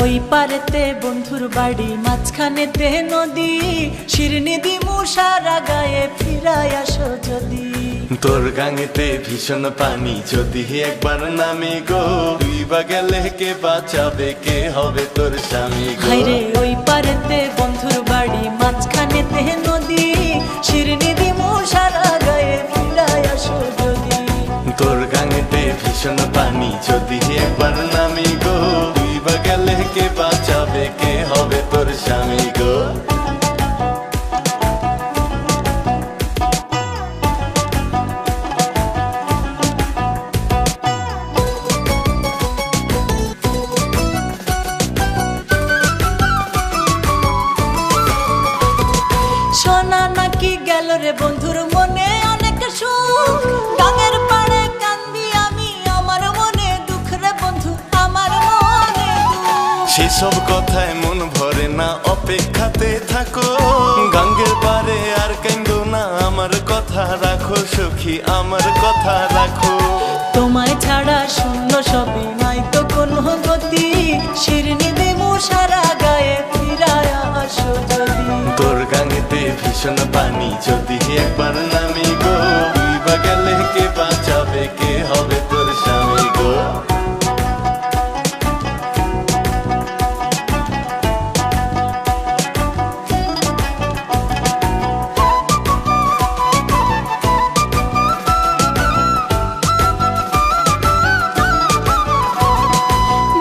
ওই পারেতে বন্ধুর বাড়ি, মাঝখানেতে নদী, শিরনি দিমু সারা গায়ে, ফিরায় আসো যদি। তোর গাঙেতে ভীষণ পানি, যদি একবার নামি গো, তুই বা গেলে কে বাঁচাবে, কে হবে তোর স্বামী গো। হায়রে ওই পারেতে বন্ধুর বাড়ি, মাঝখানেতে নদী, শিরনি দিমু সারা গায়ে, ফিরায় আসো যদি। তোর গাঙেতে ভীষণ পানি, যদি একবার নামি গো, তুই বা গেলে কে বাঁচাবে, কে হবে তোর স্বামী গো। শোনা নাকি গেল রে বন্ধুর মনে অনেক সুখ, গাঙের পাড়ে কান্দি আমি, আমার মনে দুঃখ রে বন্ধু, আমার মনে দুঃখ। সেসব কথায় মন ভরে না, অপেক্ষাতে থাকো, গাঙ্গের পারে আর কান্দো না, আমার কথা রাখো সখী, আমার কথা রাখো। তোমায় ছাড়া শূন্য সবই, নাই তো কোনো গতি, শিরনি দিমু সারা গায়ে, ফিরায় আসো যদি। তোর গাঙেতে ভীষণ পানি, যদি একবার নামি গো, তুই বা গেলে কে বাঁচাবে, কে হবে তোর স্বামী গো।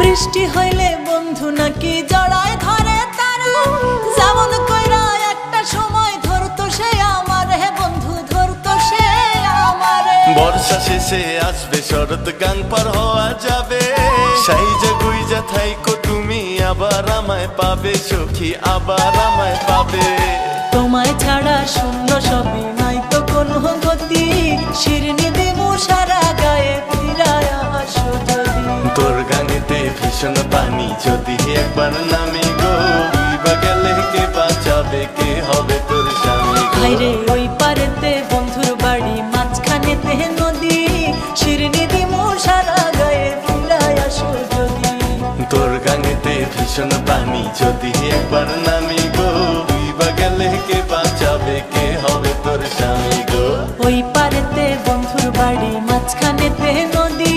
বৃষ্টি হইলে বন্ধু নাকি জড়ায় ধরে তারা, যেমন কইরা একটা সময় ধরতো সে আমার, হে বন্ধু ধরতো সে আমারে। বর্ষা শেষে আসবে শরৎ, গান পার হওয়া যাবে, সাইজা গুইজা থাইকো তুমি, আবার আমায় পাবে সখী, আবার আমায় পাবে। তোমায় ছাড়া শূন্য সবই, নাই তো কোনো গতি, শিরনি দিমু সারা গায়ে, ফিরায় আসো যদি। তোর গাঙেতে ভীষণ পানি, যদি একবার নামি গো, তুই বা গেলে কে বাঁচাবে, কে হবে তোর স্বামী গো। হায়রে ওই পারেতে বন্ধুর বাড়ি, মাঝখানেতে নদী, শিরনি দিমু সারা গায়ে, ফিরায় আসো যদি। তোর গাঙেতে ভীষণ পানি, যদি একবার নামি গো, তুই বা গেলে কে বাঁচাবে, কে হবে তোর স্বামী গো। ওই পারেতে বন্ধুর বাড়ি, মাঝখানেতে নদী,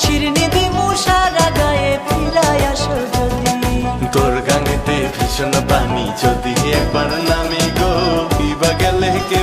শিরনি দিমু সারা গায়ে, ফিরায় আসো যদি। তোর গাঙেতে ভীষণ পানি, যদি একবার নামি গো, তুই বা গেলে কে